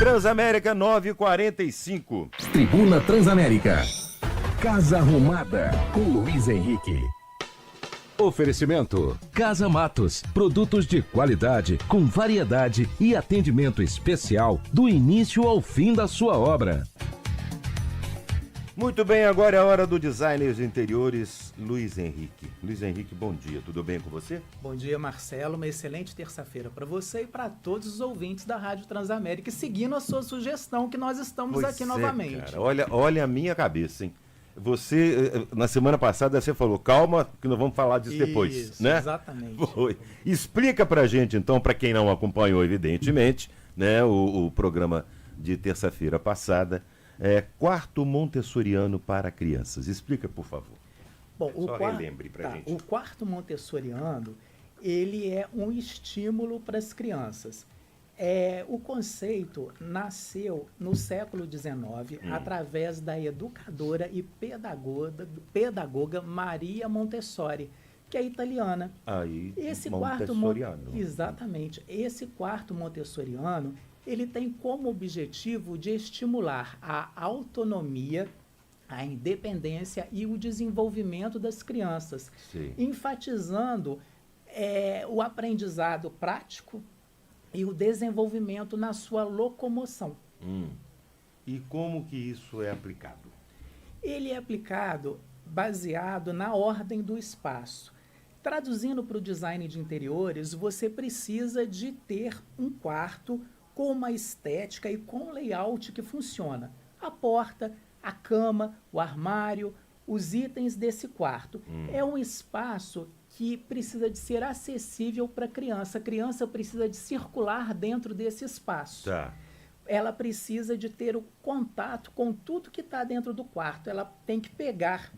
Transamérica 9h45. Tribuna Transamérica. Casa Arrumada, com Luiz Henrique. Oferecimento Casa Matos, produtos de qualidade, com variedade e atendimento especial do início ao fim da sua obra. Muito bem, agora é a hora do designer de interiores, Luiz Henrique. Luiz Henrique, bom dia, tudo bem com você? Bom dia, Marcelo, uma excelente terça-feira para você e para todos os ouvintes da Rádio Transamérica, e seguindo a sua sugestão que nós estamos aqui novamente. Cara, olha a minha cabeça, hein? Você, na semana passada, você falou, calma, que nós vamos falar disso depois, né? Exatamente. Foi. Explica pra gente, então, para quem não acompanhou, evidentemente, né, o programa de terça-feira passada, quarto montessoriano para crianças. Explica, por favor. Bom, relembre pra gente. O quarto montessoriano, ele é um estímulo para as crianças. O conceito nasceu no século XIX através da educadora e pedagoga Maria Montessori, que é italiana. Esse montessoriano. Exatamente. Esse quarto montessoriano, ele tem como objetivo de estimular a autonomia, a independência e o desenvolvimento das crianças, Sim. enfatizando o aprendizado prático e o desenvolvimento na sua locomoção. E como que isso é aplicado? Ele é aplicado baseado na ordem do espaço. Traduzindo para o design de interiores, você precisa de ter um quarto com uma estética e com um layout que funciona. A porta, a cama, o armário, os itens desse quarto. É um espaço que precisa de ser acessível para a criança. A criança precisa de circular dentro desse espaço. Tá. Ela precisa de ter o contato com tudo que está dentro do quarto. Ela tem que pegar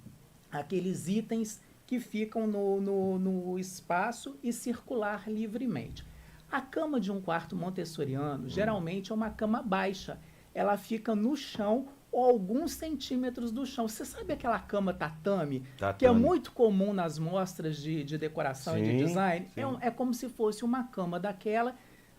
aqueles itens que ficam no espaço e circular livremente. A cama de um quarto montessoriano geralmente é uma cama baixa. Ela fica no chão ou alguns centímetros do chão. Você sabe aquela cama tatame, que é muito comum nas mostras de decoração e de design? É como se fosse uma cama daquela,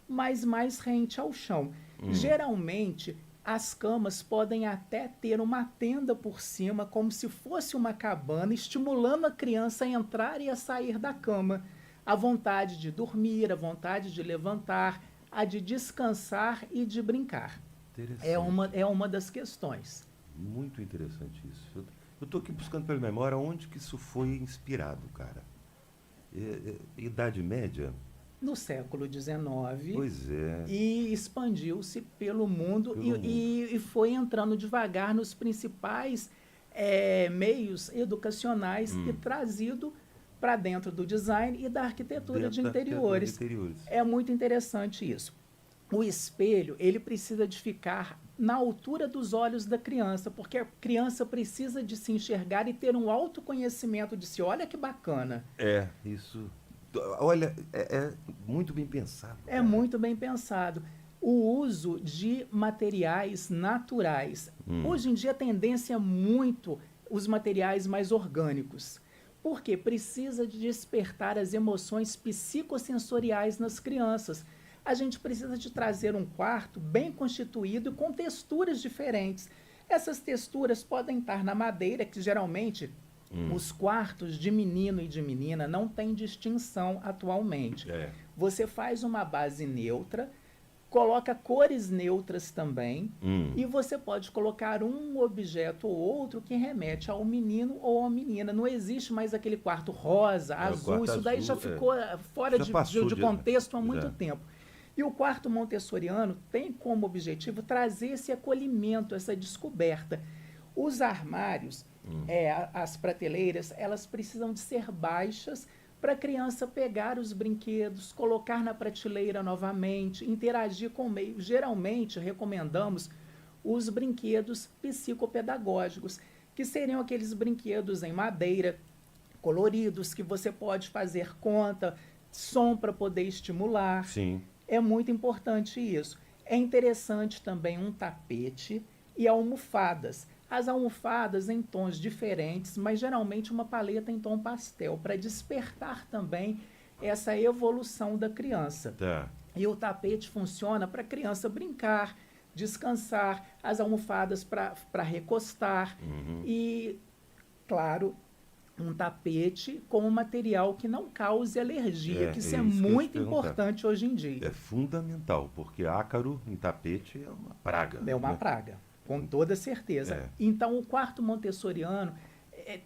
mas mais rente ao chão. Geralmente, as camas podem até ter uma tenda por cima, como se fosse uma cabana, estimulando a criança a entrar e a sair da cama. A vontade de dormir, a vontade de levantar, a de descansar e de brincar. É uma das questões. Muito interessante isso. Eu estou aqui buscando pela memória onde que isso foi inspirado, cara. Idade Média? No século XIX. Pois é. E expandiu-se pelo mundo e foi entrando devagar nos principais meios educacionais e trazido para dentro do design e da arquitetura de interiores. É muito interessante isso. O espelho, ele precisa de ficar na altura dos olhos da criança, porque a criança precisa de se enxergar e ter um autoconhecimento de si. Olha que bacana. Isso. Olha, é muito bem pensado. É muito bem pensado. O uso de materiais naturais. Hoje em dia a tendência é muito os materiais mais orgânicos. Porque precisa de despertar as emoções psicossensoriais nas crianças. A gente precisa de trazer um quarto bem constituído e com texturas diferentes. Essas texturas podem estar na madeira, que geralmente os quartos de menino e de menina não têm distinção atualmente. Você faz uma base neutra, coloca cores neutras também, e você pode colocar um objeto ou outro que remete ao menino ou à menina. Não existe mais aquele quarto rosa, azul, isso daí já ficou fora de contexto há muito tempo. E o quarto montessoriano tem como objetivo trazer esse acolhimento, essa descoberta. Os armários, as prateleiras, elas precisam de ser baixas para a criança pegar os brinquedos, colocar na prateleira novamente, interagir com o meio. Geralmente, recomendamos os brinquedos psicopedagógicos, que seriam aqueles brinquedos em madeira, coloridos, que você pode fazer conta, som para poder estimular. Sim. É muito importante isso. É interessante também um tapete e almofadas. As almofadas em tons diferentes, mas geralmente uma paleta em tom pastel, para despertar também essa evolução da criança. Tá. E o tapete funciona para a criança brincar, descansar, as almofadas para recostar e, claro, um tapete com um material que não cause alergia, que isso é isso que eu ia te muito perguntar. importante hoje em dia. É fundamental, porque ácaro em tapete é uma praga. É uma né? praga, com toda certeza. É. Então, o quarto montessoriano,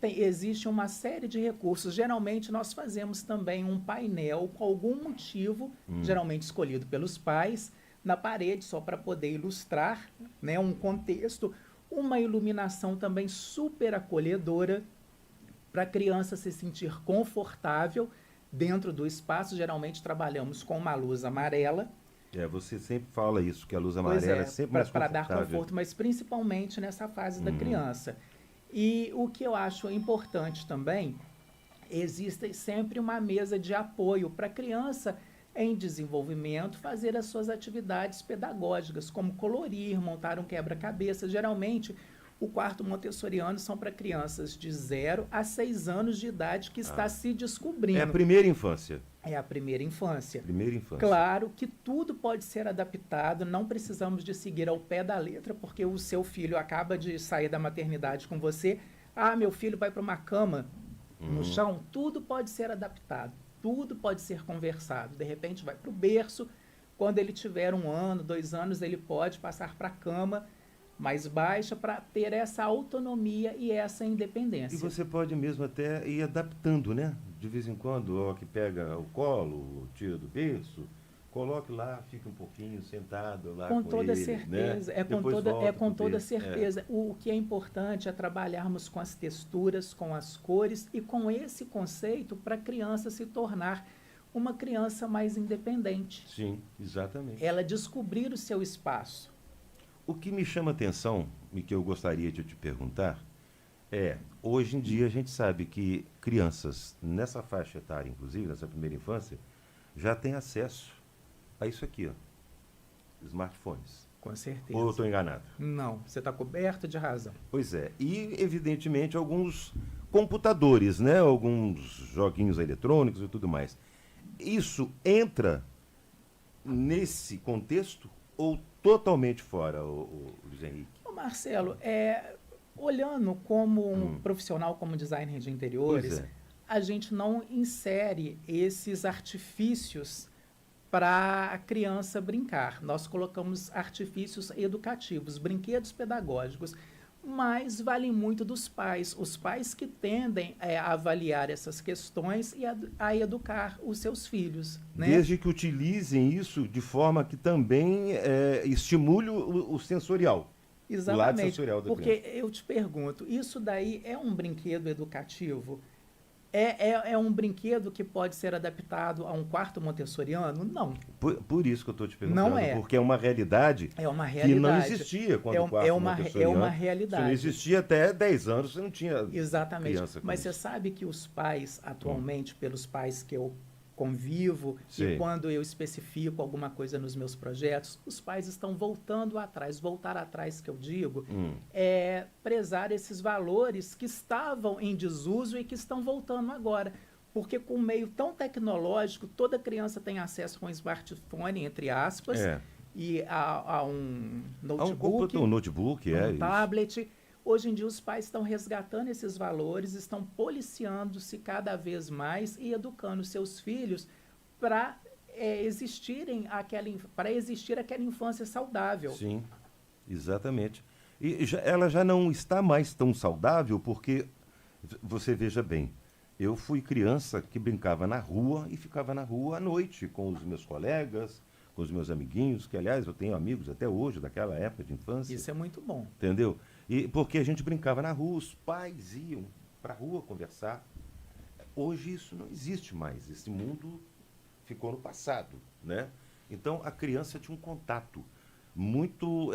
existe uma série de recursos. Geralmente, nós fazemos também um painel com algum motivo, geralmente escolhido pelos pais, na parede, só para poder ilustrar, né, um contexto. Uma iluminação também super acolhedora, para a criança se sentir confortável dentro do espaço. Geralmente, trabalhamos com uma luz amarela. Você sempre fala isso, que a luz amarela é sempre mais para dar confortável. conforto, mas principalmente nessa fase da criança. E o que eu acho importante também, existe sempre uma mesa de apoio para a criança em desenvolvimento fazer as suas atividades pedagógicas, como colorir, montar um quebra-cabeça. Geralmente, o quarto montessoriano são para crianças de 0 a 6 anos de idade que está se descobrindo. É a primeira infância. É a primeira infância. Primeira infância. Claro que tudo pode ser adaptado, não precisamos de seguir ao pé da letra, porque o seu filho acaba de sair da maternidade com você. Ah, meu filho vai para uma cama no chão. Tudo pode ser adaptado, tudo pode ser conversado. De repente vai para o berço, quando ele tiver 1 ano, 2 anos, ele pode passar para a cama mais baixa para ter essa autonomia e essa independência. E você pode mesmo até ir adaptando, né? De vez em quando, ó, que pega o colo, tira do berço, coloque lá, fica um pouquinho sentado lá com toda ele, certeza, né? com toda certeza. O que é importante é trabalharmos com as texturas, com as cores e com esse conceito para a criança se tornar uma criança mais independente. Sim, exatamente. Ela descobrir o seu espaço. O que me chama atenção e que eu gostaria de te perguntar hoje em dia a gente sabe que crianças nessa faixa etária, inclusive, nessa primeira infância, já têm acesso a isso aqui, ó, smartphones. Com certeza. Ou eu estou enganado? Não, você está coberto de razão. Pois é. E, evidentemente, alguns computadores, né? Alguns joguinhos eletrônicos e tudo mais. Isso entra nesse contexto ou totalmente fora, o Luiz Henrique? Ô Marcelo, olhando como um profissional, como designer de interiores, a gente não insere esses artifícios para a criança brincar. Nós colocamos artifícios educativos, brinquedos pedagógicos, mas vale muito dos pais. Os pais que tendem a avaliar essas questões e a educar os seus filhos. Né? Desde que utilizem isso de forma que também estimule o sensorial. Exatamente, o lado sensorial da porque criança. eu te pergunto, isso daí é um brinquedo educativo? É um brinquedo que pode ser adaptado a um quarto montessoriano? Não. Por isso que eu estou te perguntando, Não é. Porque é uma realidade, Que não existia quando o quarto montessoriano. É uma realidade. Se não existia até 10 anos, você não tinha Exatamente. criança com Mas isso. você sabe que os pais, atualmente, pelos pais que eu convivo, Sim. e quando eu especifico alguma coisa nos meus projetos, os pais estão voltando atrás. Voltar atrás, que eu digo, é prezar esses valores que estavam em desuso e que estão voltando agora. Porque com um meio tão tecnológico, toda criança tem acesso a um smartphone, entre aspas, e a um notebook, um notebook, um tablet. Hoje em dia os pais estão resgatando esses valores, estão policiando-se cada vez mais e educando seus filhos para existir aquela infância saudável. Sim, exatamente. E ela já não está mais tão saudável porque, você veja bem, eu fui criança que brincava na rua e ficava na rua à noite com os meus colegas, com os meus amiguinhos, que aliás eu tenho amigos até hoje daquela época de infância. Isso é muito bom. Entendeu? E porque a gente brincava na rua, os pais iam para a rua conversar. Hoje isso não existe mais. Esse mundo ficou no passado, né? Então a criança tinha um contato muito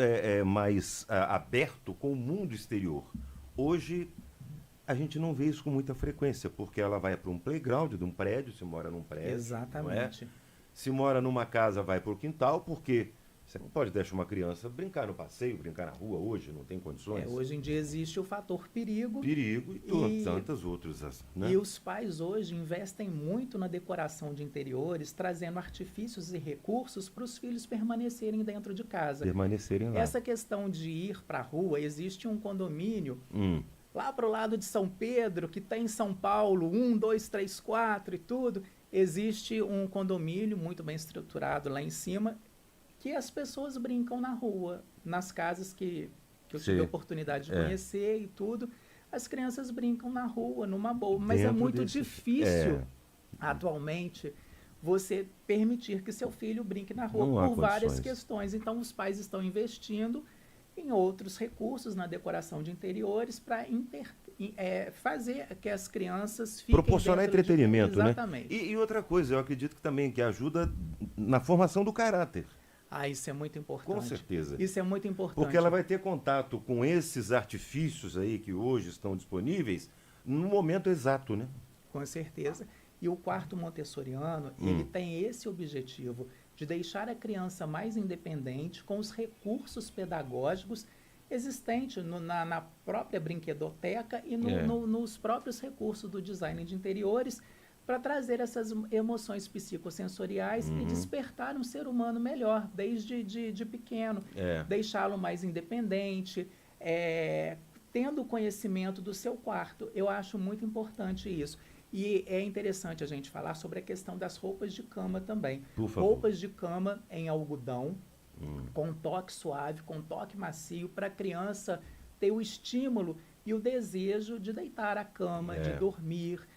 mais aberto com o mundo exterior. Hoje a gente não vê isso com muita frequência, porque ela vai para um playground de um prédio, se mora num prédio. Exatamente. Não é? Se mora numa casa, vai para o quintal, porque Você não pode deixar uma criança brincar no passeio, brincar na rua hoje, não tem condições. Hoje em dia existe o fator perigo. Perigo e tantas outras. Né? E os pais hoje investem muito na decoração de interiores, trazendo artifícios e recursos para os filhos permanecerem dentro de casa. Permanecerem lá. Essa questão de ir para a rua, existe um condomínio lá para o lado de São Pedro, que tem em São Paulo, 1, 2, 3, 4 e tudo. Existe um condomínio muito bem estruturado lá em cima, que as pessoas brincam na rua, nas casas que eu tive a oportunidade de conhecer e tudo. As crianças brincam na rua, numa boa, mas é muito difícil, atualmente, você permitir que seu filho brinque na rua por várias questões. Então, os pais estão investindo em outros recursos na decoração de interiores para fazer que as crianças fiquem proporcionar entretenimento, exatamente. Né? E outra coisa, eu acredito que também que ajuda na formação do caráter. Isso é muito importante. Com certeza. Isso é muito importante. Porque ela vai ter contato com esses artifícios aí que hoje estão disponíveis no momento exato, né? Com certeza. E o quarto montessoriano, ele tem esse objetivo de deixar a criança mais independente com os recursos pedagógicos existentes na própria brinquedoteca e nos próprios recursos do design de interiores, para trazer essas emoções psicossensoriais e despertar um ser humano melhor desde de pequeno, deixá-lo mais independente, tendo conhecimento do seu quarto. Eu acho muito importante isso. E é interessante a gente falar sobre a questão das roupas de cama também. Por favor. Roupas de cama em algodão, com toque suave, com toque macio, para a criança ter o estímulo e o desejo de deitar à cama, de dormir.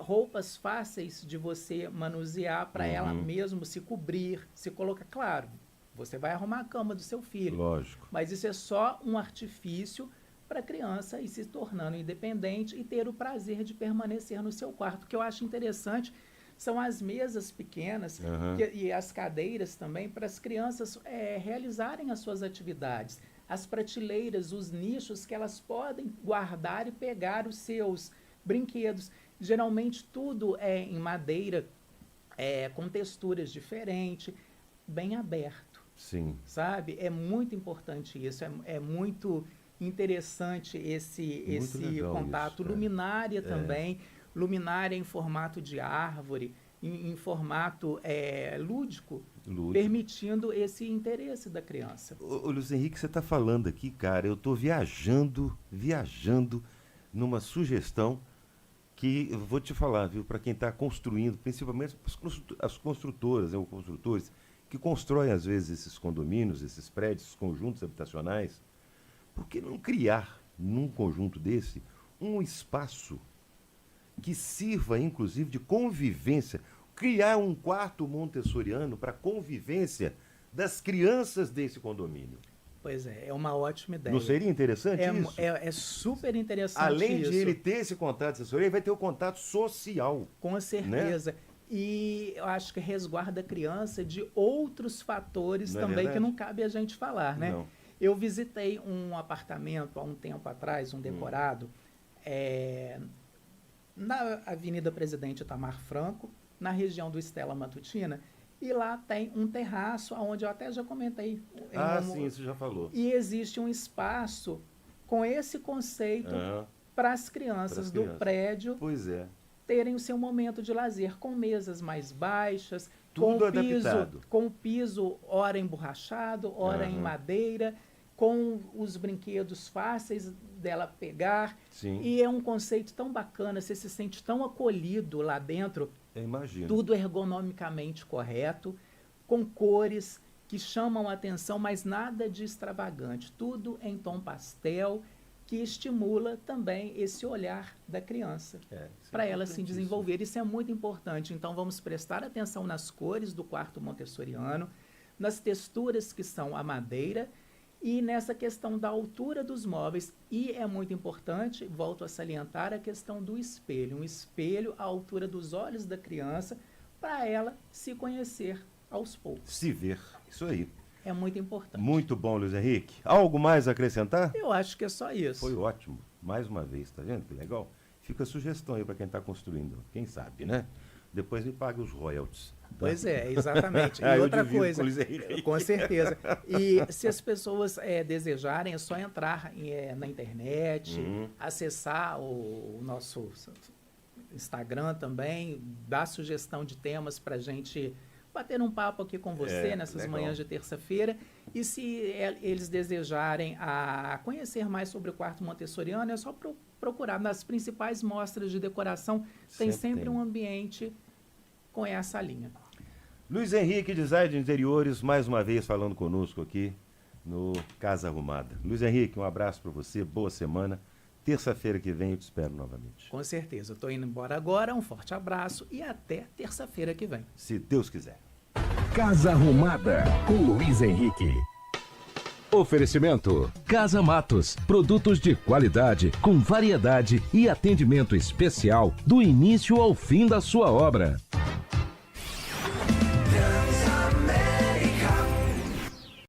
Roupas fáceis de você manusear para ela mesmo se cobrir, se colocar. Claro, você vai arrumar a cama do seu filho. Lógico. Mas isso é só um artifício para a criança ir se tornando independente e ter o prazer de permanecer no seu quarto. O que eu acho interessante são as mesas pequenas e as cadeiras também para as crianças realizarem as suas atividades. As prateleiras, os nichos que elas podem guardar e pegar os seus brinquedos. Geralmente tudo é em madeira, com texturas diferentes, bem aberto. Sim. Sabe? É muito importante isso, é muito interessante esse contato. Isso, luminária também, luminária em formato de árvore, em formato lúdico, permitindo esse interesse da criança. Ô Luiz Henrique, você está falando aqui, cara, eu estou viajando numa sugestão que eu vou te falar, viu, para quem está construindo, principalmente as construtoras, os construtores, que constroem às vezes esses condomínios, esses prédios, conjuntos habitacionais. Por que não criar, num conjunto desse, um espaço que sirva, inclusive, de convivência? Criar um quarto montessoriano para convivência das crianças desse condomínio. Pois é uma ótima ideia. Não seria interessante isso? É super interessante. Além isso. de ele ter esse contato sensorial, ele vai ter o contato social. Com certeza. Né? E eu acho que resguarda a criança de outros fatores também que não cabe a gente falar, né? Não. Eu visitei um apartamento há um tempo atrás, um decorado, na Avenida Presidente Itamar Franco, na região do Estela Matutina, e lá tem um terraço, onde eu até já comentei. Sim, isso já falou. E existe um espaço com esse conceito para as crianças do prédio terem o seu momento de lazer, com mesas mais baixas, com o piso ora emborrachado, ora em madeira, com os brinquedos fáceis dela pegar. Sim. E é um conceito tão bacana, você se sente tão acolhido lá dentro. Eu imagino. Tudo ergonomicamente correto, com cores que chamam a atenção, mas nada de extravagante. Tudo em tom pastel, que estimula também esse olhar da criança para ela se desenvolver. Isso é muito importante. Então, vamos prestar atenção nas cores do quarto montessoriano, nas texturas que são a madeira e nessa questão da altura dos móveis. E é muito importante, volto a salientar, a questão do espelho. Um espelho à altura dos olhos da criança para ela se conhecer aos poucos. Se ver, isso aí. É muito importante. Muito bom, Luiz Henrique. Algo mais a acrescentar? Eu acho que é só isso. Foi ótimo. Mais uma vez, tá vendo que legal? Fica a sugestão aí para quem está construindo. Quem sabe, né? depois me pague os royalties. Tá? Pois é, exatamente. Ah, E eu outra divido coisa, com o Luiz Henrique. com certeza. E se as pessoas desejarem, é só entrar na internet, acessar o nosso Instagram também, dar sugestão de temas para a gente bater um papo aqui com você nessas legal. manhãs de terça-feira. E se eles desejarem a conhecer mais sobre o quarto montessoriano, é só procurar nas principais mostras de decoração, tem sempre um ambiente com essa linha. Luiz Henrique, design de interiores, mais uma vez falando conosco aqui no Casa Arrumada. Luiz Henrique, um abraço para você, boa semana. Terça-feira que vem eu te espero novamente. Com certeza. Eu estou indo embora agora. Um forte abraço e até terça-feira que vem. Se Deus quiser. Casa Arrumada, com Luiz Henrique. Oferecimento Casa Matos, produtos de qualidade, com variedade e atendimento especial do início ao fim da sua obra.